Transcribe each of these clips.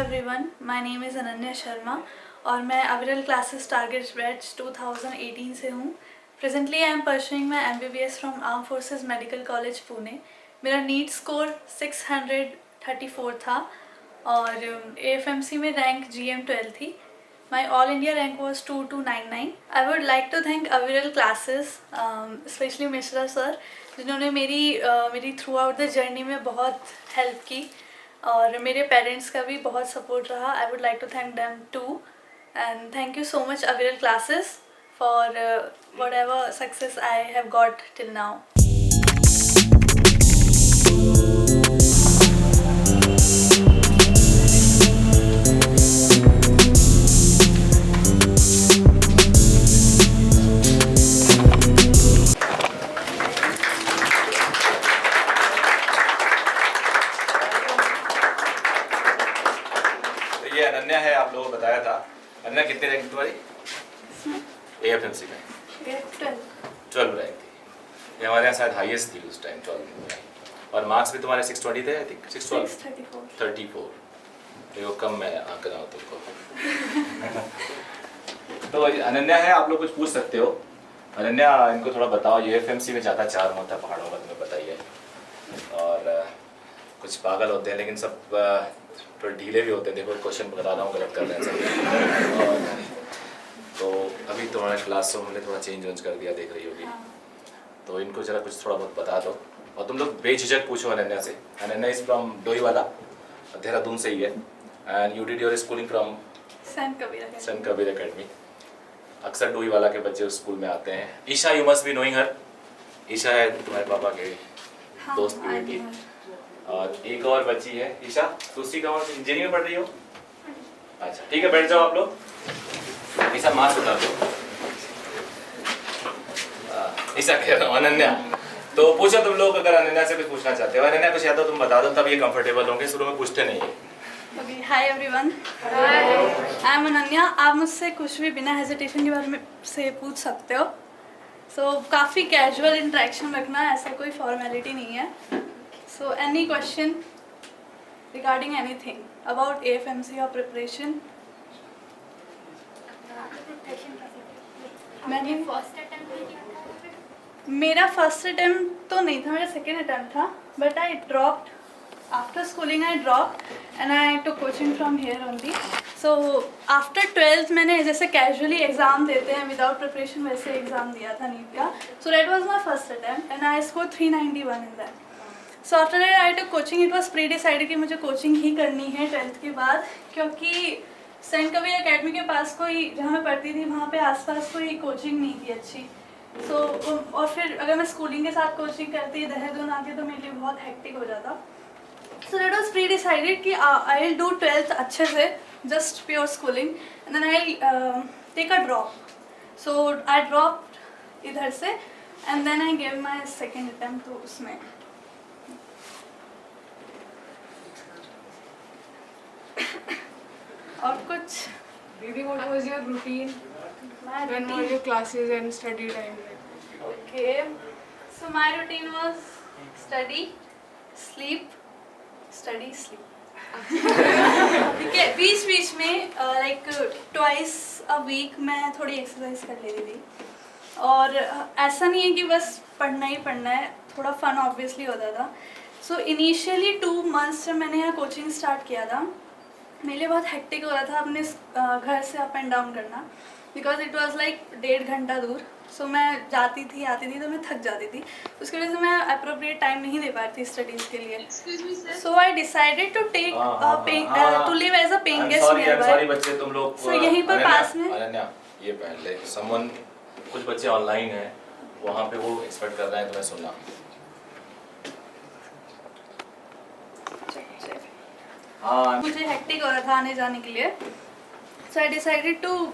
Everyone, my name is Ananya Sharma और मैं अविरल क्लासेस टारगेट बैच 2018 से हूँ। Presently I am pursuing my MBBS from arm forces medical college Pune. मेरा नीट स्कोर 634 था और AFMC में रैंक GM 12 थी। My all India rank was 2299. I would like to thank Aviral classes, especially Mishra sir, जिन्होंने मेरी through out the journey में बहुत help की और मेरे पेरेंट्स का भी बहुत सपोर्ट रहा. I would like to thank them too and thank you so much Aviral classes for whatever success I have got till now. ये अनन्या है, आप लोगों को बताया था। अनन्या कितनी रैंक तुम्हारी AFMC में? 12 रैंक थी। ये हमारे यहाँ शायद हाईएस्ट थी उस टाइम 12 और मार्क्स भी तुम्हारे 620 थे, आई थिंक 634। देखो कम मैं आंक रहा हूँ तुमको। तो अनन्या है, आप लोग कुछ पूछ सकते हो। अनन्या, इनको थोड़ा बताओ, AFMC में ज़्यादा चार्म होता है पहाड़ों का, तुम्हें बताइए। और कुछ पागल होते हैं लेकिन सब थोड़े ढीले भी होते हैं। देखो क्वेश्चन बता रहा हूँ, गलत कर रहे हैं सब। और तो अभी तुम्हारा क्लास रूम हमने थोड़ा चेंज कर दिया, देख रही होगी। तो इनको जरा कुछ थोड़ा बहुत बता दो और तुम लोग बेझिझक पूछो अनन्या से। अनन्या इज फ्रॉम डोईवाला, देहरादून से ही है and you did your schooling from saint Kabir academy. अक्सर डोईवाला के बच्चे उस स्कूल में आते हैं। Isha, you must be knowing her. Isha है तुम्हारे पापा के दोस्त की बेटी। और एक और बच्ची है ईशा, दूसरी कहाँ इंजीनियरिंग में पढ़ रही हो? अच्छा ठीक है, बैठ जाओ आप लोग। ईशा मास्क उतार दो। ईशा कह रहा हूँ अनन्या, तो पूछो तुम लोग अगर अनन्या से कुछ पूछना चाहते हो। अनन्या कुछ याद हो तुम बता दो, तब ये कंफर्टेबल होंगे, शुरू में पूछते नहीं है। Hi everyone, I am Ananya. आप मुझसे कुछ भी बिना हेजिटेशन के बारे में से पूछ सकते हो। काफ़ी कैजुअल इंटरेक्शन रखना, ऐसा कोई फॉर्मेलिटी नहीं है। So any question regarding anything about AFMC or preparation? मैंने मेरा फर्स्ट अटेम्प्ट तो नहीं था, मेरा सेकेंड अटेम्प्ट था, but I dropped after schooling. I dropped and I took coaching from here only. So after 12th मैंने जैसे कैजुअली एग्ज़ाम देते हैं विदाउट प्रिपरेशन, वैसे एग्ज़ाम दिया था नीट का। So that was my first attempt and I score 391 in that. So after that I took coaching. It was pre decided कि मुझे कोचिंग ही करनी है 12th के बाद, क्योंकि सेंट कबीर एकेडमी के पास कोई, जहाँ मैं पढ़ती थी वहाँ पे आसपास कोई कोचिंग नहीं थी अच्छी। और फिर अगर मैं स्कूलिंग के साथ कोचिंग करती देहरादून आके तो मेरे लिए बहुत हेक्टिक हो जाता। So that was pre decided कि आई विल डू 12th अच्छे से, just pure schooling, and then I take a drop. So I drop इधर से and then I give my second attempt. तो उसमें और कुछ Didi, what was your routine? When were your classes and study time? Okay, so my routine was study, sleep, study, sleep. ठीक है, बीच में like twice a week मैं थोड़ी exercise कर लेती थी। और ऐसा नहीं है कि बस पढ़ना ही पढ़ना है, थोड़ा फन ऑब्वियसली होता था। सो इनिशियली 2 months जब मैंने यहाँ कोचिंग स्टार्ट किया था, मेरे लिए बहुत हेक्टिक हो रहा था अपने घर से अप एंड डाउन करना, बिकॉज इट वाज लाइक 1.5 घंटा दूर। सो मैं जाती थी आती थी तो मैं थक जाती थी, उसकी वजह से मैं अप्रोप्रिएट टाइम नहीं दे पाती थी स्टडीज़ के लिए। So I decided to take to live as a paying guest nearby. बच्चे तुम लोग सो यहीं पर पास में अनन्या, ये पहन ले। समवन, कुछ बच्चे ऑनलाइन हैं, वहाँ पे वो एक्सपेक्ट कर रहे हैं तुम्हें सुनना। मुझे हेक्टिक हो रहा था आने जाने के लिए। So I decided to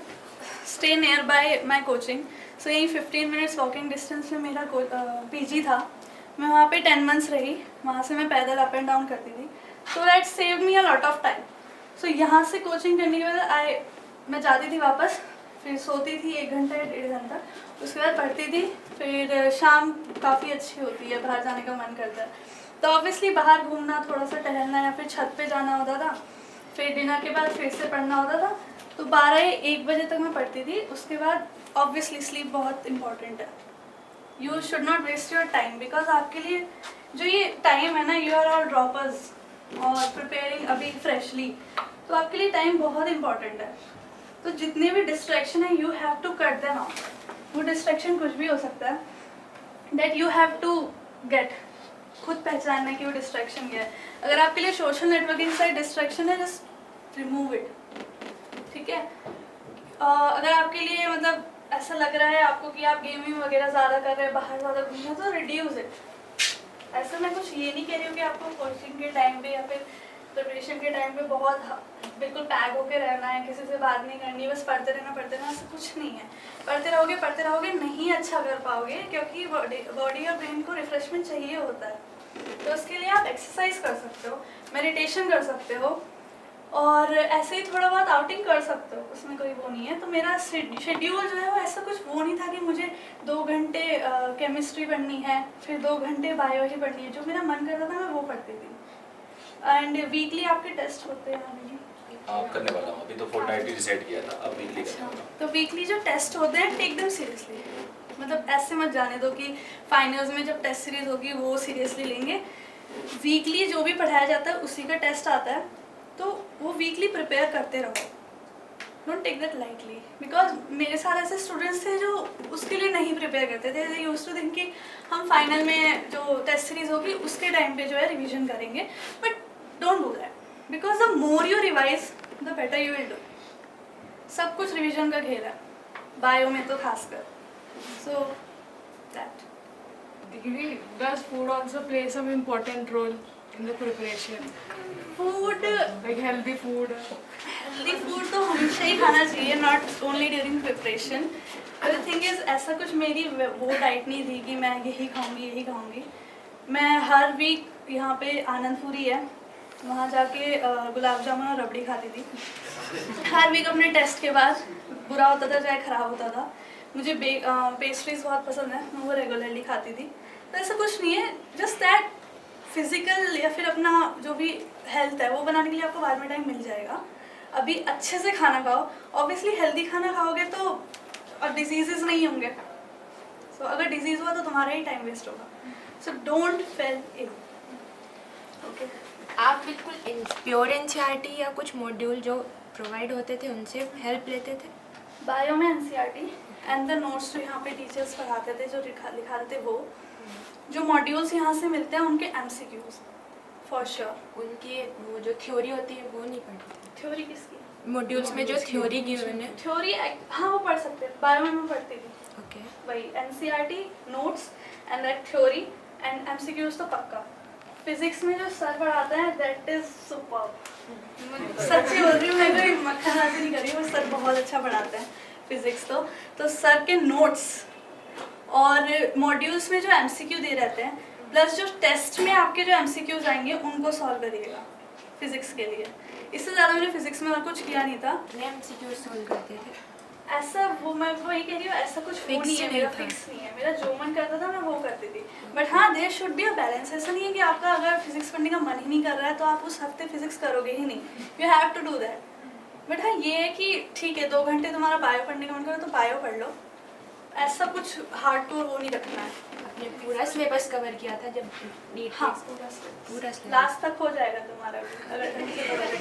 stay near by my coaching. So यही 15 minutes वॉकिंग डिस्टेंस में मेरा PG था। मैं वहाँ पे 10 months रही, वहाँ से मैं पैदल अप एंड डाउन करती थी। So that save me a lot of time. So यहाँ से कोचिंग करने के बाद मैं जाती थी वापस, फिर सोती थी 1 घंटा या 1.5 घंटा, उसके बाद पढ़ती थी। फिर शाम काफ़ी अच्छी होती है, बाहर जाने का मन करता है तो ऑब्वियसली बाहर घूमना, थोड़ा सा टहलना या फिर छत पे जाना होता था। फिर डिनर के बाद फिर से पढ़ना होता था, तो 12 या 1 बजे तक मैं पढ़ती थी। उसके बाद ऑब्वियसली स्लीप बहुत इंपॉर्टेंट है। You should not waste your time, because आपके लिए जो ये टाइम है ना, यू आर ऑल ड्रॉपर्स और प्रिपेयरिंग अभी फ्रेशली, तो आपके लिए टाइम बहुत इंपॉर्टेंट है। तो जितने भी डिस्ट्रैक्शन है you have to cut them out. वो डिस्ट्रैक्शन कुछ भी हो सकता है, that you have to get, खुद पहचानना कि वो डिस्ट्रैक्शन क्या है। अगर आपके लिए सोशल नेटवर्किंग साइट डिस्ट्रैक्शन है, जस्ट रिमूव इट, ठीक है। अगर आपके लिए मतलब ऐसा लग रहा है आपको कि आप गेमिंग वगैरह ज़्यादा कर रहे हैं, बाहर ज़्यादा घूम रहे हैं, तो रिड्यूस इट। ऐसा मैं कुछ ये नहीं कह रही हूँ कि आपको कोचिंग के टाइम पे या फिर प्रिपरेशन के टाइम पे बहुत बिल्कुल पैक होके रहना है, किसी से बात नहीं करनी, बस पढ़ते रहना, ऐसा कुछ नहीं है। पढ़ते रहोगे नहीं अच्छा कर पाओगे, क्योंकि बॉडी और ब्रेन को रिफ्रेशमेंट चाहिए होता है। तो उसके लिए आप एक्सरसाइज कर सकते हो, मेडिटेशन कर सकते हो, और ऐसे ही थोड़ा बहुत आउटिंग कर सकते हो, उसमें कोई वो नहीं है। तो मेरा शेड्यूल जो है वो ऐसा कुछ वो नहीं था कि मुझे 2 घंटे केमिस्ट्री पढ़नी है, फिर 2 घंटे बायोलॉजी पढ़नी है। जो मेरा मन करता था मैं वो पढ़ती थी। एंड वीकली आपके टेस्ट होते हैं अभी? हाँ, करने वाला हूँ। अभी तो फोर्टनाइटली डिसाइड किया था, अब वीकली करने वाला हूँ। तो वीकली जो टेस्ट होते हैं टेक देम सीरियसली, मतलब ऐसे मत जाने दो कि फाइनल्स में जब टेस्ट सीरीज होगी वो सीरियसली लेंगे। वीकली जो भी पढ़ाया जाता है उसी का टेस्ट आता है, तो वो वीकली प्रिपेयर करते रहो, don't take that lightly. Because मेरे साथ ऐसे स्टूडेंट्स थे जो उसके लिए नहीं प्रिपेयर करते थे। दे यूज्ड टू थिंक कि हम फाइनल में जो टेस्ट सीरीज होगी उसके टाइम पे जो है रिवीजन करेंगे, but don't do that, because the more you revise the better you will do. सब कुछ रिवीजन का खेल है, बायो में तो खासकर। So that. Does food also play some important role in the preparation? Food, Like healthy food? Healthy food तो हमेशा ही खाना चाहिए, not only during preparation. The thing is, ऐसा कुछ मेरी वो डाइट नहीं थी कि मैं यही खाऊंगी। मैं हर वीक यहाँ पे आनंदपुरी है, वहाँ जाके गुलाब जामुन और रबड़ी खाती थी हर वीक अपने टेस्ट के बाद। बुरा होता था चाहे ख़राब होता था। मुझे पेस्ट्रीज बहुत पसंद है, मैं वो रेगुलरली खाती थी। तो ऐसा कुछ नहीं है, जस्ट दैट फिजिकल या फिर अपना जो भी हेल्थ है वो बनाने के लिए आपको बाद में टाइम मिल जाएगा। अभी अच्छे से खाना खाओ, ऑब्वियसली हेल्दी खाना खाओगे तो डिजीजेस नहीं होंगे। सो अगर डिजीज़ हुआ तो तुम्हारा ही टाइम वेस्ट होगा। So don't fail in. Okay, आप बिल्कुल प्योर एनसीईआरटी या कुछ मॉड्यूल जो प्रोवाइड होते थे उनसे हेल्प लेते थे? बायो में एनसीईआरटी एंड द नोट्स जो यहाँ पे टीचर्स पढ़ाते थे, जो लिखाते थे, वो जो मॉड्यूल्स यहाँ से मिलते हैं उनके एमसीक्यूज फॉर श्योर। उनकी वो जो थ्योरी होती है वो नहीं पढ़ती? थ्योरी किसकी? मॉड्यूल्स में जो थ्योरी गिवन है। थ्योरी हाँ वो पढ़ सकते हैं, बायो में मैं पढ़ती थी। ओके, वही NCERT notes and that theory and MCQs तो पक्का। फिजिक्स में जो सर पढ़ाते हैं दैट इज सुपर्ब। सच्ची बोल रही हूँ, मैं कोई मक्खनबाजी नहीं कर रही हूँ, वो सर बहुत अच्छा पढ़ाते हैं फिजिक्स। तो सर के नोट्स और मॉड्यूल्स में जो एमसीक्यू दे रहते हैं, प्लस जो टेस्ट में आपके जो एमसीक्यूज आएंगे उनको सॉल्व करिएगा फिजिक्स के लिए। इससे ज़्यादा मैंने फिजिक्स में और कुछ किया नहीं था। एमसीक्यू सॉल्व करते थे ऐसा वो मैं वही कह रही हूँ, ऐसा कुछ वो नहीं है, मेरा फिक्स नहीं है। मेरा जो मन करता था मैं वो करती थी। बट हाँ, there should be a balance. ऐसा नहीं है कि आपका अगर फिजिक्स पढ़ने का मन ही नहीं कर रहा है तो आप उस हफ्ते फिजिक्स करोगे ही नहीं। You have to do that. But हाँ, ये है कि ठीक है 2 घंटे तुम्हारा बायो पढ़ने का मन करो तो बायो पढ़ लो, ऐसा कुछ हार्ड टू वो नहीं रखना है। आपने पूरा सिलेबस कवर किया था जब नीट? हाँ, पूरा syllabus। लास्ट तक हो जाएगा तुम्हारा अगर ढंग से करोगे।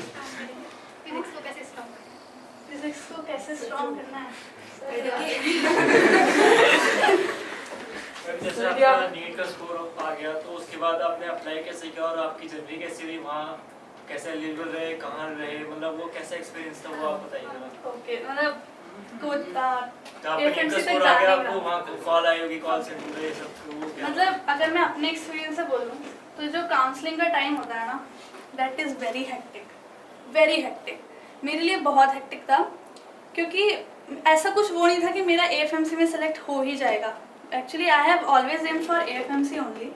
फिजिक्स को कैसे स्ट्रॉन्ग फिजिक्स को कैसे स्ट्रॉन्ग करना है? जैसे आपका नीट का स्कोर आ गया तो उसके बाद आपने अप्लाई कैसे किया और आपकी जर्नी कैसी रही, वहाँ कैसे एलिजिबल रहे, कहाँ रहे, मतलब वो कैसा एक्सपीरियंस था वो आप बताइए जरा। ओके, मतलब जब आपका नीट का स्कोर आ गया आपको वहाँ कॉल आई होगी, कॉल सेंटर ये सब, वो क्या? मतलब अगर मैं अपने एक्सपीरियंस से बोलूँ तो जो काउंसलिंग का टाइम होता है ना, that is very hectic, very hectic. मेरे लिए बहुत हेक्टिक था, क्योंकि ऐसा कुछ वो नहीं था कि मेरा एएफएमसी में सेलेक्ट हो ही जाएगा। Actually I have always aimed for AFMC only.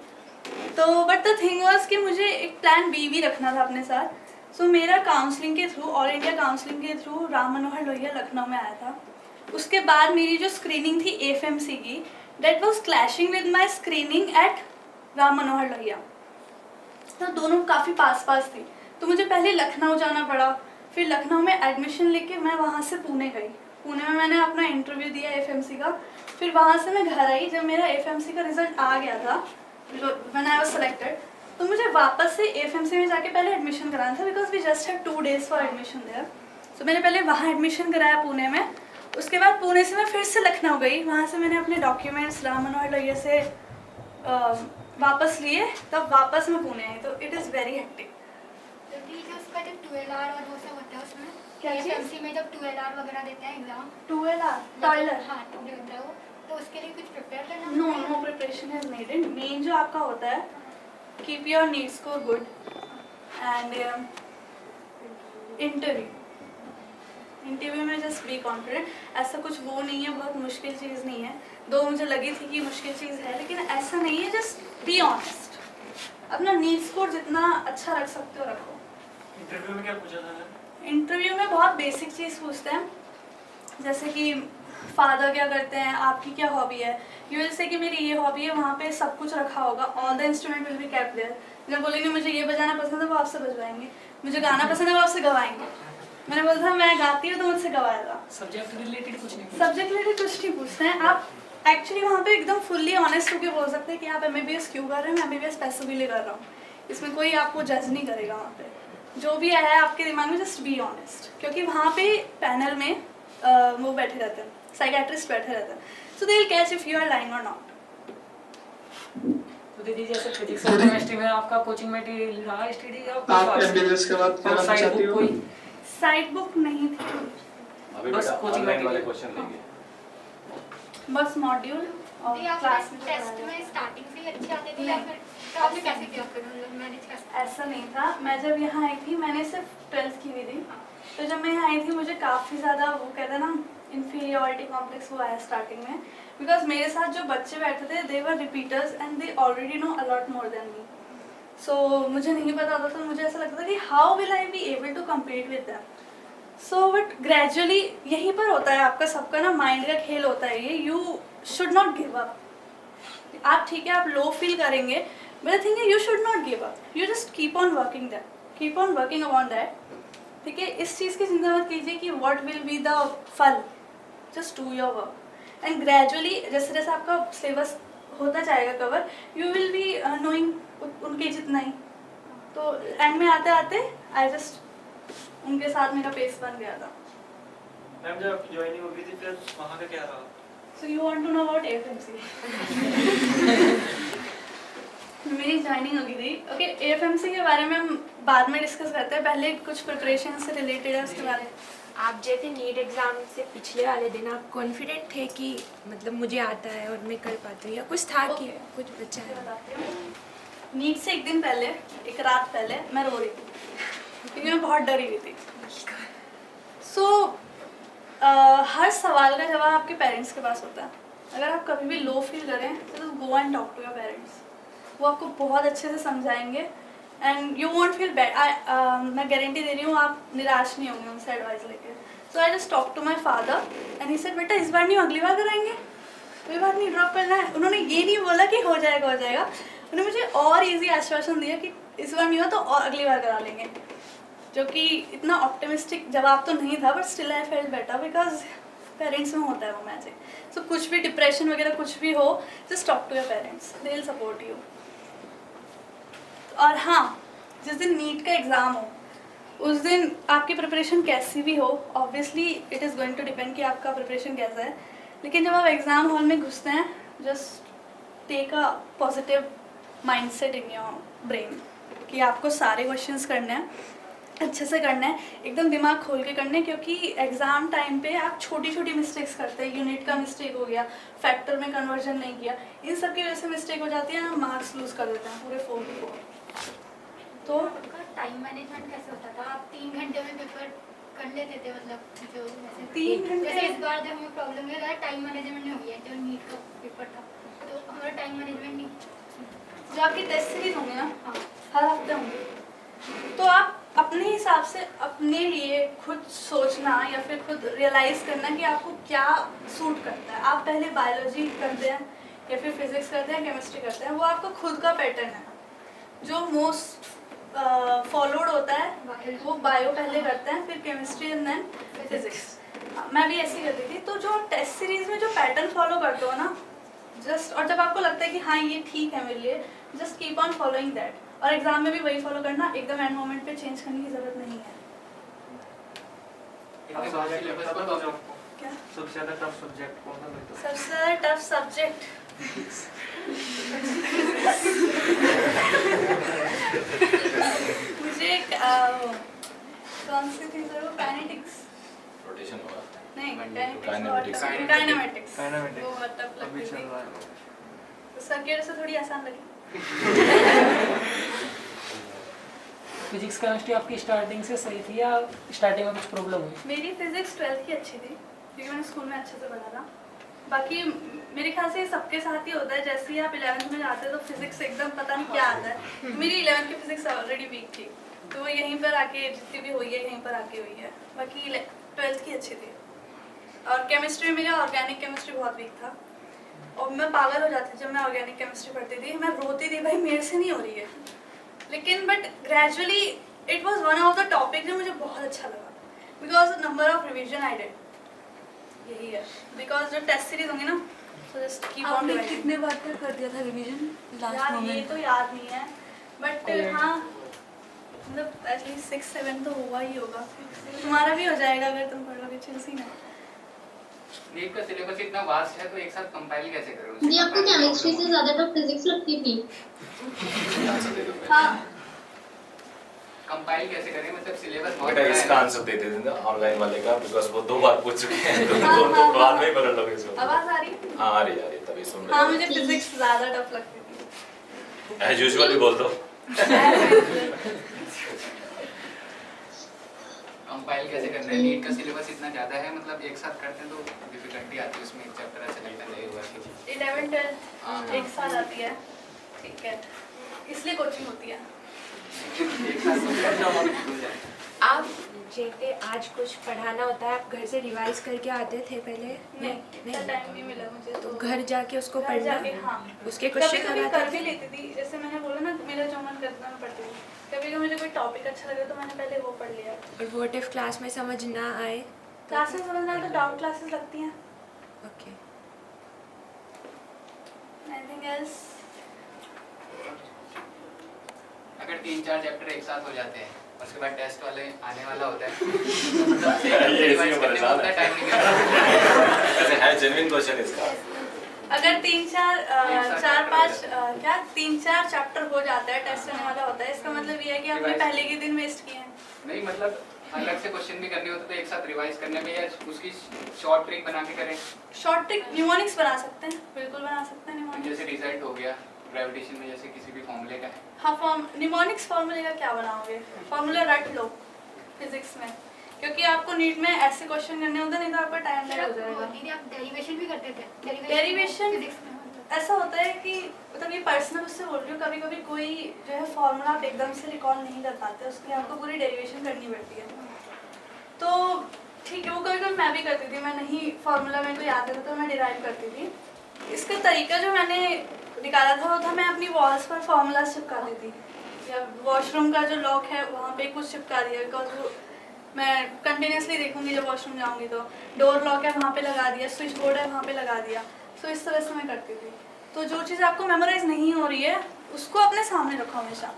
तो बट द थिंग वाज कि मुझे एक प्लान बी भी रखना था अपने साथ। सो मेरा काउंसलिंग के थ्रू, ऑल इंडिया काउंसलिंग के थ्रू राम मनोहर लोहिया लखनऊ में आया था। उसके बाद मेरी जो स्क्रीनिंग थी एएफएमसी की, that was clashing with my screening at Ram Manohar Lohia. तो दोनों काफ़ी पास पास थी, तो मुझे पहले लखनऊ जाना पड़ा, फिर लखनऊ में एडमिशन लेके मैं वहाँ से पुणे गई। पुणे में मैंने अपना इंटरव्यू दिया एफएमसी का। फिर वहाँ से मैं घर आई। जब मेरा एफएमसी का रिजल्ट आ गया था, व्हेन आई वाज सिलेक्टेड, तो मुझे वापस से एफएमसी में जाके पहले एडमिशन कराना था, because we just had 2 days for admission there. So मैंने पहले वहाँ एडमिशन कराया पुणे में। उसके बाद पुणे से मैं फिर से लखनऊ गई। वहाँ से मैंने अपने डॉक्यूमेंट्स राम मनोहर लोहिया से वापस लिए, तब वापस मैं पुणे आई। तो इट इज़ वेरी हेक्टिक। जो उसका जब 12R और वो सब होता है उसमें क्या चीज़? एफएमसी में जब 12R वगैरह देते हैं एग्जाम, 12R टॉयलर? हाँ तो जो होता है वो, तो उसके लिए कुछ प्रिपेयर करना नो पड़ेगा? No preparation is needed. Main जो आपका होता है, keep your NEET score good and interview में जस्ट बी कॉन्फिडेंट। ऐसा कुछ वो नहीं है, बहुत मुश्किल चीज़ नहीं है। दो मुझे लगी थी कि मुश्किल चीज़ है, लेकिन ऐसा नहीं है। जस्ट बी ऑनेस्ट, अपना नीड स्कोर जितना अच्छा रख सकते हो रखो। इंटरव्यू में क्या पूछा था? इंटरव्यू में बहुत बेसिक चीज़ पूछते हैं, जैसे कि फादर क्या करते हैं, आपकी क्या हॉबी है। यू विल से कि मेरी ये हॉबी है, वहाँ पे सब कुछ रखा होगा, all the instrument will be kept there. जब बोलेंगे मुझे ये बजाना पसंद है, वो आपसे बजवाएंगे। मुझे गाना पसंद है, वो आपसे गवाएंगे। मैंने बोला था मैं गाती हूँ तो मुझसे गवाएगा। सब्जेक्ट रिलेटेड कुछ नहीं? सब्जेक्ट रिलेटेड कुछ नहीं पूछते हैं। आप एक्चुअली वहाँ पे एकदम फुल्ली ऑनेस्ट होकर बोल सकते हैं कि आप MBBS क्यों कर रहे हैं। मैं MBBS पैसों के लिए कर रहा हूँ। इसमें कोई आपको जज नहीं करेगा। वहाँ पे जो भी आया है आपके दिमाग में, जस्ट बी ऑनेस्ट। क्योंकि वहाँ पे पैनल में वो बैठे रहते हैं, साइकेट्रिस्ट बैठे रहते हैं। So they will catch if you are lying or not. तो दीदी जैसे फिजिक्स और केमिस्ट्री में आपका कोचिंग मटेरियल रहा स्टडी या कुछ आप और? MBBS के बाद क्या और करना साइड चाहती बुक हो? कोई? साइड बुक नहीं थी, अभी बस बेटा coaching ऑनलाइन वाले material। क्वेश्चन लेंगे। बस मॉड्यूल और ये आपने क्लास में जो टेस्ट कराया। में स्टार्टिंग से ही अच्छे आते थे या फिर तो आपने कैसे किया, फिर मतलब मैनेज कैसे? ऐसा नहीं था। मैं जब यहाँ आई थी, मैंने सिर्फ 12th की हुई थी। तो जब मैं यहाँ आई थी, मुझे काफ़ी ज़्यादा वो कहते हैं ना, इन्फीरियॉरिटी कॉम्प्लेक्स वो आया स्टार्टिंग में। बिकॉज मेरे साथ जो बच्चे बैठे थे, they were repeaters and they already know a lot more than me. So मुझे नहीं पता था, तो मुझे ऐसा लगता था कि how will I be able to compete with them. So but gradually यहीं पर होता है आपका सबका ना, माइंड का खेल होता है ये। You should not give up. आप ठीक है, आप लो फील करेंगे, but I think you should not give up. You just keep on working that, keep on working upon that. ठीक है, इस चीज़ की चिंता मत कीजिए कि व्हाट विल बी द फल। Just do your work and gradually जैसे जैसे आपका सिलेबस होता जाएगा cover, you will be knowing उनके जितना ही। तो एंड में आते आते आई जस्ट उनके साथ मेरा पेस बन गया था। मैम जब आपकी ज्वाइनिंग हो गई थी फिर वहाँ का क्या रहा? So you want to know about AFMC? मेरी ज्वाइनिंग हो गई थी। ओके, AFMC के बारे में हम बाद में डिस्कस करते हैं। पहले कुछ प्रिपरेशन से रिलेटेड है उसके बारे में। आप जैसे नीट एग्ज़ाम से पिछले वाले दिन आप कॉन्फिडेंट थे कि मतलब मुझे आता है और मैं कर पाती हूँ, या कुछ था कि Okay. कुछ बच्चा मैं है? बताती हूँ। नीट से एक दिन पहले, एक रात पहले मैं रो रही थी क्योंकि मैं बहुत डरी हुई थी। सो हर सवाल का जवाब आपके पेरेंट्स के पास होता है। अगर आप कभी भी लो फील करें तो go and talk to your parents. वो आपको बहुत अच्छे से समझाएंगे and you won't feel bad. मैं गारंटी दे रही हूँ, आप निराश नहीं होंगे उनसे एडवाइस लेके। So I just talk to my father and he said, बेटा इस बार नहीं, अगली बार कराएंगे, कोई बात नहीं, ड्रॉप करना है। उन्होंने ये नहीं बोला कि हो जाएगा हो जाएगा। उन्होंने मुझे और ईजी आश्वासन दिया कि इस बार नहीं हुआ तो और अगली बार करा लेंगे। जो कि इतना ऑप्टिमिस्टिक जवाब तो नहीं था, but still I felt better because parents में होता है वो मैजिक। सो कुछ भी डिप्रेशन वगैरह कुछ भी हो, just talk to your parents, they will support you. और हाँ, जिस दिन नीट का एग्ज़ाम हो उस दिन आपकी प्रिपरेशन कैसी भी हो, obviously it is going to depend कि आपका प्रिपरेशन कैसा है। लेकिन जब आप एग्ज़ाम हॉल में घुसते हैं, just take a positive mindset in your brain कि आपको सारे क्वेश्चंस करने हैं, अच्छे से करना है, एकदम दिमाग खोल के करना है। क्योंकि एग्ज़ाम टाइम पे आप छोटी छोटी मिस्टेक्स करते हैं। यूनिट का मिस्टेक हो गया, फैक्टर में कन्वर्जन नहीं किया, इन सब की वजह से मिस्टेक हो जाती है, हम मार्क्स लूज़ कर देते हैं पूरे 4 के 4। तो आपका टाइम मैनेजमेंट कैसे होता था? आप 3 घंटे में पेपर कर लेते थे, मतलब जो जैसे 3 घंटे? जैसे इस बार जब हमें प्रॉब्लम हुई है, टाइम मैनेजमेंट नहीं हो गया, जो नीट का पेपर था तो हमारा टाइम मैनेजमेंट नहीं। जो आपके टेस्ट सीरीज होंगे ना, हाँ, हर हफ्ते होंगे, तो आप अपने हिसाब से अपने लिए खुद सोचना या फिर खुद रियलाइज़ करना कि आपको क्या सूट करता है। आप पहले बायोलॉजी करते हैं या फिर फिजिक्स करते हैं, केमिस्ट्री करते हैं, वो आपका खुद का पैटर्न है। जो मोस्ट फॉलोड होता है, वो बायो पहले करते हैं, फिर केमिस्ट्री एंड देन फिजिक्स। मैं भी ऐसे ही करती थी। तो जो टेस्ट सीरीज में जो पैटर्न फॉलो करते हो ना, जस्ट, और जब आपको लगता है कि हाँ ये ठीक है मेरे लिए, just keep on following that. और एग्जाम में भी वही फॉलो करना, एकदम एंड मोमेंट पे चेंज करने की जरूरत नहीं है। क्या सबसे ज़्यादा टफ सब्जेक्ट कौन सा लगता है? सबसे ज़्यादा टफ सब्जेक्ट मुझे कौन सी थी सर, वो काइनेटिक्स रोटेशन होगा। नहीं, Kinematics. Kinematics Kinematics. वो बहुत टफ अभी लगती चल थी। रहा है। तो सर के से थोड़ी आसान लगी। फिजिक्स केमिस्ट्री आपकी स्टार्टिंग से सही थी या स्टार्टिंग में कुछ प्रॉब्लम हुई? मेरी फिजिक्स 12th की अच्छी थी, क्योंकि मैंने स्कूल में अच्छे से पढ़ा था। बाकी मेरे ख्याल से सबके साथ ही होता है, जैसे ही आप 11th में जाते हैं तो फिजिक्स एकदम पता नहीं क्या आता है। मेरी 11th की फिजिक्स ऑलरेडी वीक थी, तो वो यहीं पर आके जितनी भी हुई है यहीं पर आके हुई है। बाकी 12th की अच्छी थी। और केमिस्ट्री में मेरा ऑर्गेनिक केमिस्ट्री बहुत वीक था, और मैं पागल हो जाती थी जब मैं ऑर्गेनिक केमिस्ट्री पढ़ती थी। मैं रोती थी, भाई मेरे से नहीं हो रही है। लेकिन but gradually it was one of the topic जो मुझे बहुत अच्छा लगा, because number of revision I did, यही है। बिकॉज जो टेस्ट सीरीज होंगी ना, सो जस्ट कीप ऑन आपने रिवाइजिंग। कितने बार तक कर दिया था रिवीजन लास्ट यार ये मोमेंट? तो याद नहीं है, बट हाँ मतलब एटलीस्ट 6-7 तो हुआ ही होगा। तुम्हारा भी हो जाएगा अगर तुम पढ़ लोगे। चलसी ना नीट का सिलेबस इतना वास्ट है तो एक साथ कंपाइल कैसे करोगे? जी आपको केमिस्ट्री से ज्यादा तो फिजिक्स लगती थी। आंसर दे दो मैं। हाँ, कंपाइल कैसे करें, मतलब सिलेबस बहुत बेटा बड़ा इसका है। आंसर दे देते थे ऑनलाइन वाले का, बिकॉज वो 2 बार पूछ चुके हैं। तो हाँ, हाँ, बाद में ही पकड़ लोगे इसको। आवाज आ रही है? हाँ आ रही तभी सुन हाँ, रहे मुझे फिजिक्स ज़्यादा टफ लगती थी। एज यूजुअल भी बोल दो। कंपाइल कैसे करना है? नीट का सिलेबस इतना ज्यादा है, मतलब एक साथ करते हैं तो डिफिकल्टी आती है उसमें। एक चैप्टर ऐसा लगता नहीं हुआ कि 11-12 एक साथ आती है, ठीक है, इसलिए कोचिंग होती है। एक साथ तो करना और भूल जाए। आप जैसे आज कुछ पढ़ाना होता है, आप घर से रिवाइज करके आते थे पहले? नहीं, इतना टाइम नहीं मिला मुझे, तो घर जाके उसको घर पढ़ना, जाके हाँ उसके कभी क्वेश्चन कभी बनाते कर भी थे? लेती थी। जैसे मैंने बोला ना, मेरा जो मन करता मैं पढ़ती थी। कभी कभी मुझे कोई टॉपिक अच्छा लगे तो मैंने पहले वो पढ़ लिया। और व्हाट इफ क्लास में समझ ना आए? क्लासेस समझना तो डाउट क्लासेस लगती हैं। ओके। Anything else? अगर 3-4 चैप्टर एक साथ हो जाते हैं उसके बाद टेस्ट वाले आने वाला होता है तो मतलब से एकदम से रिवाइज करने में उतना टाइम नहीं लगता। ऐसे है जेन्युइन क्वेश्चन इसका। अगर 3-4 चैप्टर हो जाता है, टेस्ट होने वाला होता है, इसका मतलब ये है कि आपने पहले के दिन वेस्ट किए हैं। नहीं मतलब अलग से क्वेश्चन भी करने होते तो एक साथ रिवाइज करने में, या उसकी शॉर्ट ट्रिक बना के करें। शॉर्ट ट्रिक न्यूमोनिक्स बना सकते हैं, बिल्कुल बना सकते हैं न्यूमोनिक्स। जैसे रिजल्ट हो गया ग्रेविटेशन में, जैसे किसी भी फॉर्मूले का है। हाँ, न्यूमोनिक्स फॉर्मूले का क्या बनाओगे? फॉर्मूला रट लो फिजिक्स में, क्योंकि आपको नीट में ऐसे क्वेश्चन करने होते हैं, नहीं तो आपका टाइम नहीं हो जाएगा। दीदी आप डेरिवेशन भी करते थे? डेरिवेशन फिजिक्स में ऐसा होता है कि मतलब ये पर्सनल उससे बोल रही हूँ, कभी कभी कोई जो है फॉर्मूला आप एकदम से रिकॉल नहीं कर पाते, उसके लिए आपको पूरी डेरिवेशन करनी पड़ती है। तो ठीक है, वो कभी कभी मैं भी करती थी। मैं नहीं फॉर्मूला मेरे को याद था तो मैं डिराइव करती थी। इसका तरीका जो मैंने निकाला था वो था, मैं अपनी वॉल्स पर फॉर्मूला चिपका देती थी, या वॉशरूम का जो लॉक है वहाँ पे कुछ चिपका दिया, बिकॉज वो मैं कंटिन्यूसली देखूंगी जब वॉशरूम जाऊंगी। तो डोर लॉक है वहाँ पे लगा दिया, स्विच बोर्ड है वहाँ पे लगा दिया। सो इस तरह से मैं करती थी। तो जो चीज़ आपको मेमोराइज नहीं हो रही है उसको अपने सामने रखो हमेशा।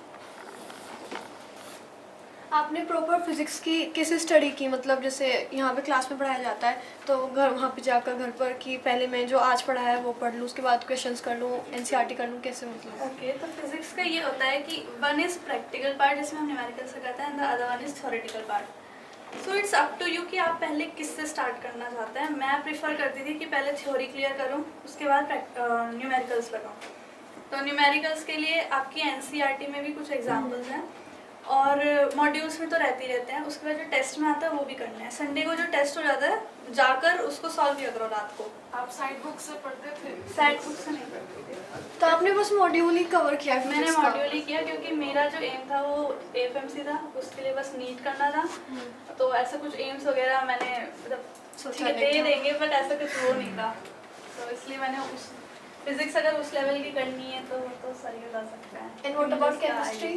आपने प्रॉपर फिजिक्स की कैसे स्टडी की? मतलब जैसे यहाँ पे क्लास में पढ़ाया जाता है तो घर वहाँ पे जाकर घर पर कि पहले मैं जो आज पढ़ा है वो पढ़ लूँ, उसके बाद क्वेश्चंस कर लूँ, एनसीईआरटी कर लूँ, कैसे मतलब? ओके, तो फिजिक्स का ये होता है कि वन इज़ प्रैक्टिकल पार्ट जिसमें हम न्यूमेरिकल से करते हैं, and the other one is theoretical part. So it's up to you कि आप पहले किससे स्टार्ट करना चाहते हैं। मैं प्रीफर करती थी कि पहले थ्योरी क्लियर करूँ, उसके बाद न्यूमेरिकल्स लगाऊँ। तो न्यूमेरिकल्स के लिए आपकी एनसीईआरटी में भी कुछ एग्जाम्पल्स हैं, और मॉड्यूल्स में तो रहते ही रहते हैं। उसके बाद जो टेस्ट में आता है वो भी करना है। संडे को जो टेस्ट हो जाता है जाकर उसको सॉल्व किया करो रात को। आप साइड बुक से पढ़ते थे? साइड बुक से नहीं पढ़ती थी। तो आपने बस मॉड्यूल ही कवर किया? मैंने मॉड्यूल ही किया क्योंकि मेरा जो एम था वो एएफएमसी था, उसके लिए बस नीट करना था। तो ऐसा कुछ एम्स वगैरह मैंने मतलब सोचा दे देंगे, बट ऐसा कुछ वो नहीं था। तो इसलिए मैंने उस फिजिक्स अगर उस लेवल की करनी है तो सही हो जा सकता है। And what about chemistry?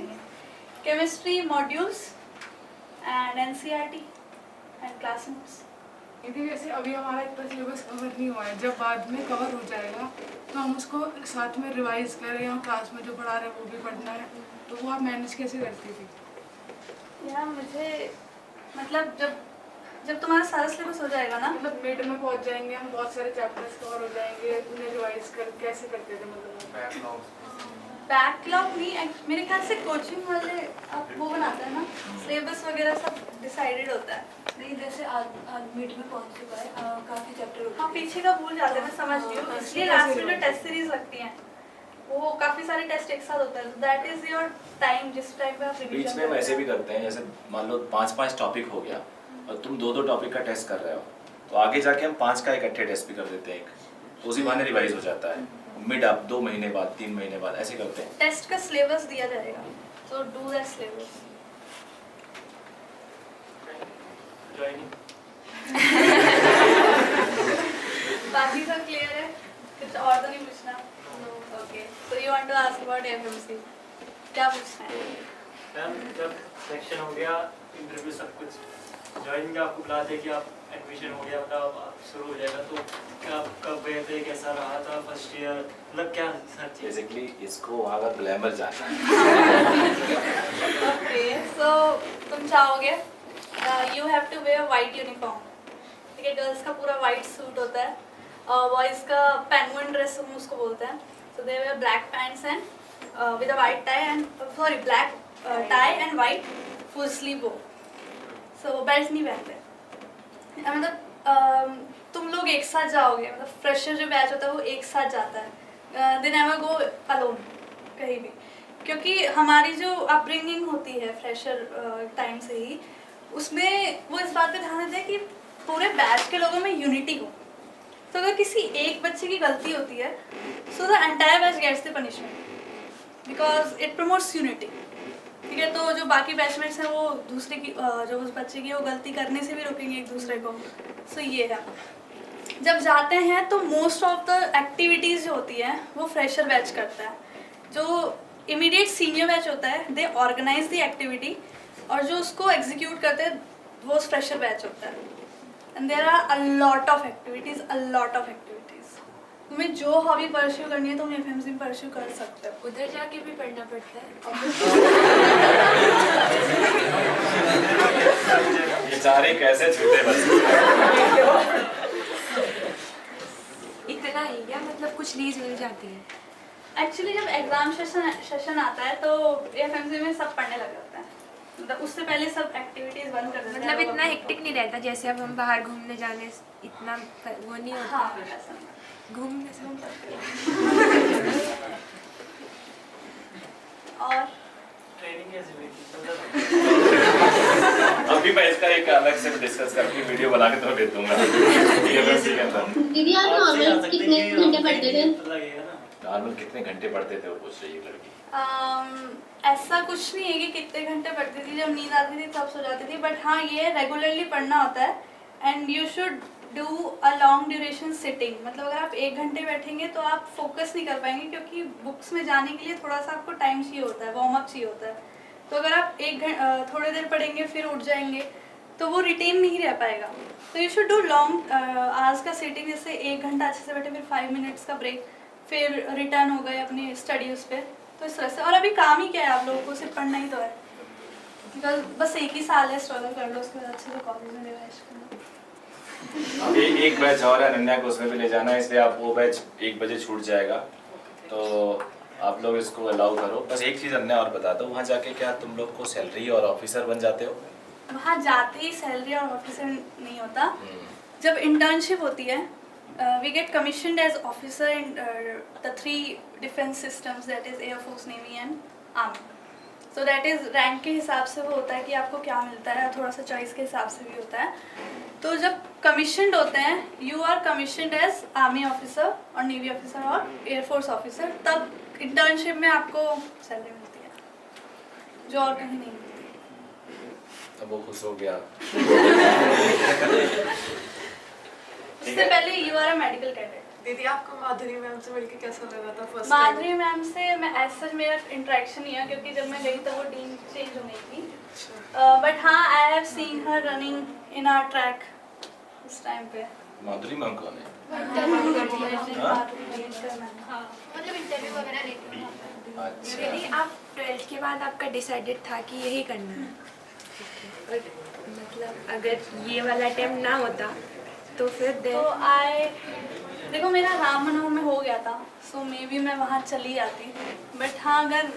chemistry modules and NCERT and class notes. यदि वैसे अभी हमारा इतना सिलेबस कवर नहीं हुआ है, जब बाद में कवर हो जाएगा तो हम उसको साथ में रिवाइज करें या क्लास में जो पढ़ा रहे हैं वो भी पढ़ना है, तो वो आप मैनेज कैसे करती थी? यार मुझे मतलब जब तुम्हारा सारा सिलेबस हो जाएगा ना, मतलब मिड में पहुंच जाएंगे हम, बहुत सारे चैप्टर्स कवर हो जाएंगे, उन्हें रिवाइज कर कैसे करते थे? मतलब बैकलॉग नहीं, मेरे ख्याल से कोचिंग वाले अब वो बनाते हैं ना, सिलेबस वगैरह सब डिसाइडेड होता है। नहीं जैसे आज मिड में पहुंच चुका है, काफ़ी चैप्टर हाँ पीछे का भूल जाते हैं, मैं समझ रही हूँ। इसलिए लास्ट में जो टेस्ट सीरीज लगती हैं वो काफ़ी सारे टेस्ट एक साथ होता है, दैट इज योर टाइम, जिस टाइम पे आप बीच रिवीजन में हम ऐसे भी करते हैं, जैसे मान लो 5-5 टॉपिक हो गया और तुम 2-2 टॉपिक का टेस्ट कर रहे हो, तो आगे जाके हम 5 का इकट्ठे टेस्ट भी कर देते हैं, तो उसी बहाने रिवाइज हो जाता है। मिड आप 2 महीने बाद 3 महीने बाद ऐसे करते हैं। टेस्ट का सिलेबस दिया जाएगा, सो डू दैट सिलेबस। बाकी सब क्लियर है, कुछ और तो नहीं पूछना? Okay, so you want to ask about FMC, क्या पूछना है? मैम जब सेक्शन हो गया, इंटरव्यू सब कुछ ज्वाइन किया, आपको बुला दे कि आप एडमिशन हो गया, मतलब आप शुरू हो जाएगा, तो क्या आप कब गए थे, कैसा रहा था फर्स्ट ईयर, मतलब क्या हर चीज़? बेसिकली इसको वहाँ का ग्लैमर जानना है। ओके, सो तुम चाहोगे you have to wear white uniform, ठीक है? गर्ल्स का पूरा वाइट सूट होता है, बॉयज़ का पेंगुइन ड्रेस हम उसको बोलते हैं। So they wear black pants and with a white tie and sorry black tie and white full sleeve वो, सो बेल्ट नहीं पहनते। मतलब तुम लोग एक साथ जाओगे, मतलब फ्रेशर जो बैच होता है वो एक साथ जाता है, दे नेवर गो अलोन कहीं भी, क्योंकि हमारी जो अपब्रिंगिंग होती है फ्रेशर टाइम से ही, उसमें वो इस बात पे ध्यान देते हैं कि पूरे बैच के लोगों में यूनिटी हो। तो अगर किसी एक बच्चे की गलती होती है, so the entire batch gets the punishment because it promotes unity, ठीक है? तो जो बाकी बैचमेट्स हैं वो दूसरे की जो उस बच्चे की वो गलती करने से भी रोकेंगे एक दूसरे को। सो ये है, जब जाते हैं तो मोस्ट ऑफ द एक्टिविटीज़ जो होती हैं वो फ्रेशर बैच करता है, जो इमीडिएट सीनियर बैच होता है दे ऑर्गेनाइज द एक्टिविटी, और जो उसको एग्जीक्यूट करते हैं वो फ्रेशर बैच होता है। And there are a lot of activities, a lot of activities. तुम्हें जो हॉबी परस्यू करनी है तुम एफएमसी में परस्यू कर सकते हो। उधर जाके भी पढ़ना पड़ता है। ये सारे कैसे छूटे बस। इतना ही क्या, मतलब कुछ लीज मिल जाती है? एक्चुअली जब एग्जाम सेशन आता है तो एफएमसी में सब पढ़ने लग जाता है, मतलब उससे पहले सब एक्टिविटीज बंद कर देते हैं। मतलब इतना हेक्टिक नहीं रहता जैसे अब हम बाहर घूमने जाने, इतना वो नहीं होता। हाँ, ऐसा नहीं। घूमने से और ट्रेनिंग कैसे हुई थी? अभी मैं इसका एक अलग से डिस्कस करके वीडियो बना के तुम्हें भेज दूंगा। एफएमसी के अंदर दीदी आप नॉर्मल कितने घंटे पढ़ते थे? नॉर्मल कितने घंटे पढ़ते थे वो पूछ रही है लड़की। ऐसा कुछ नहीं है कि कितने घंटे पढ़ती थी, जब नींद आती थी तब सो जाती थी, बट हाँ ये रेगुलरली पढ़ना होता है and you should do a long duration sitting. मतलब अगर आप 1 घंटे बैठेंगे तो आप फोकस नहीं कर पाएंगे, क्योंकि बुक्स में जाने के लिए थोड़ा सा आपको टाइम चाहिए होता है, वार्म अप चाहिए होता है। तो अगर आप थोड़ी देर पढ़ेंगे फिर उठ जाएंगे तो वो रिटेन नहीं रह पाएगा। तो you should do long hours का सिटिंग, जैसे 1 घंटा अच्छे से बैठे, फिर 5 मिनट्स का ब्रेक, फिर रिटर्न हो गए अपनी स्टडीज़ पे। तो इस तरह से, और अभी काम ही क्या है आप लोगों को, सिर्फ पढ़ना ही तो है, बिकॉज बस 1 ही साल है, स्ट्रगल कर लो, उसके बाद अच्छे से कॉलेज में रिवाइज करना। अभी एक बैच और है अनन्या को, उसमें भी ले जाना है, इसलिए आप वो बैच 1 बजे छूट जाएगा, तो आप लोग इसको अलाउ करो। बस एक चीज़ अनन्या और बता दो, वहाँ जाके क्या तुम लोग को सैलरी और ऑफिसर बन जाते हो? वहाँ जाते ही सैलरी और ऑफिसर नहीं होता। जब इंटर्नशिप होती है we get commissioned as officer in the 3 defense systems, that is Air Force, Navy and Army. So that is rank के हिसाब से वो होता है कि आपको क्या मिलता है, थोड़ा सा चॉइस के हिसाब से भी होता है। तो जब कमीशनड होते हैं, you are commissioned as army officer और नेवी ऑफिसर और एयरफोर्स ऑफिसर, तब इंटर्नशिप में आपको सैलरी मिलती है जो और कहीं नहीं मिलती। अब वो खुश हो गया। उससे पहले you are a medical cadet. दीदी आपको माधुरी मैम से मिलके कैसा लगा था फर्स्ट माधुरी मैम से मैं एज सच मेरा इंटरेक्शन नहीं है क्योंकि जब मैं गई तो वो टीम चेंज हो गई थी, बट हाँ I have seen her running in our track उस टाइम पे। माधुरी मैम कौन है? माधुरी मैम। हाँ मतलब इंटरव्यू वगैरह लेते हैं। अच्छा, यानी आप 12th के बाद आपका डिसाइडेड था कि यही करना है, और मतलब अगर ये वाला अटेम्प्ट ना होता तो फिर तो देखो मेरा राम मनोहर में हो गया था, सो मे बी मैं वहाँ चली जाती, बट हाँ अगर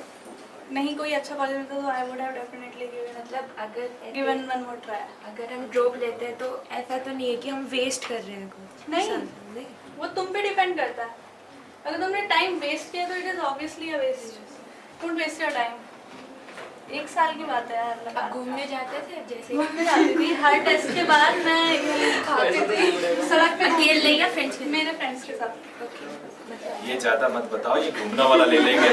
नहीं कोई अच्छा कॉलेज मिलता तो आई वुड हैव डेफिनेटली मतलब अगर गिवन वन मोर ट्राई। अगर हम ड्रॉप लेते हैं तो ऐसा तो नहीं है कि हम वेस्ट कर रहे हैं कुछ। नहीं। नहीं। वो तुम पे डिपेंड करता है, अगर तुमने टाइम वेस्ट किया तो it is obviously a waste, don't waste your time. 1 साल की बात है यार। आप घूमने जाते थे जैसे घूमने जाती थी हर टेस्ट के बाद, मैं खाती थी सड़क पे अकेले या फ्रेंड्स के मेरे फ्रेंड्स के साथ। ये ज़्यादा मत बताओ, ये घूमना वाला ले लेंगे।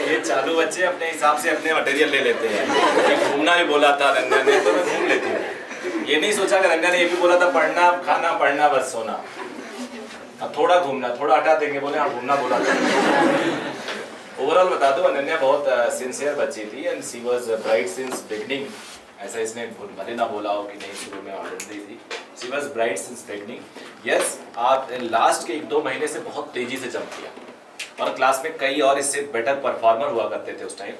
ये चालू बच्चे अपने हिसाब से अपने मटेरियल ले लेते हैं। ये घूमना भी बोला था रंजना ने तो मैं घूम लेती हूँ। ये नहीं सोचा कि रंजना ने ये भी बोला था पढ़ना खाना पढ़ना बस सोना। अब थोड़ा घूमना, थोड़ा हटा देंगे, बोले हाँ घूमना बोला था। ओवरऑल बता दो, अनन्या बहुत सिंसियर बच्ची थी and she was bright since beginning. ऐसा इसने भले ना बोला हो कि नहीं शुरू में आउट थी, she was bright since beginning. Yes, आप लास्ट के 1-2 महीने से बहुत तेजी से जंप किया और क्लास में कई और इससे बेटर परफॉर्मर हुआ करते थे उस टाइम,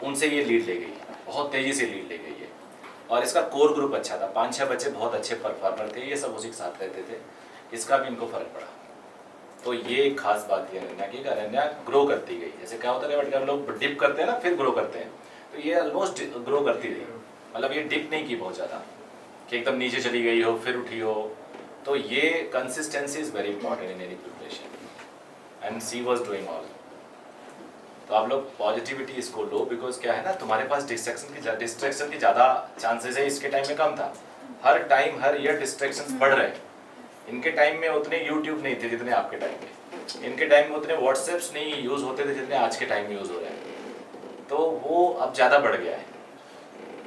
उनसे ये लीड ले गई, बहुत तेजी से लीड ले गई है। और इसका कोर ग्रुप अच्छा था, 5-6 बच्चे बहुत अच्छे परफॉर्मर थे, ये सब उसी के साथ रहते थे, इसका भी इनको फर्क पड़ा। तो ये एक खास बात थी अनन्या की, अनन्या ग्रो करती गई। जैसे क्या होता है बट हम लोग डिप करते हैं ना फिर ग्रो करते हैं, तो ये ऑलमोस्ट ग्रो करती रही। मतलब ये डिप नहीं की बहुत ज़्यादा कि एकदम नीचे चली गई हो फिर उठी हो। तो ये consistency is very important in any preparation and she was doing all. तो आप लोग पॉजिटिविटी इसको लो, बिकॉज क्या है ना, तुम्हारे पास डिस्ट्रैक्शन की ज़्यादा चांसेस है, इसके टाइम में कम था। हर टाइम हर ईयर डिस्ट्रैक्शन बढ़ रहे हैं। इनके टाइम में उतने यूट्यूब नहीं थे जितने आपके टाइम में, इनके टाइम में उतने व्हाट्सएप्स नहीं यूज़ होते थे जितने आज के टाइम में यूज़ हो रहे हैं। तो वो अब ज़्यादा बढ़ गया है,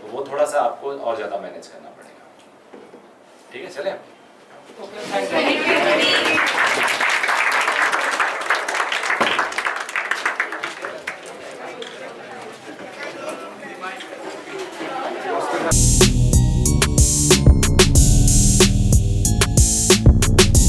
तो वो थोड़ा सा आपको और ज़्यादा मैनेज करना पड़ेगा। ठीक है, चले। Okay, thank you.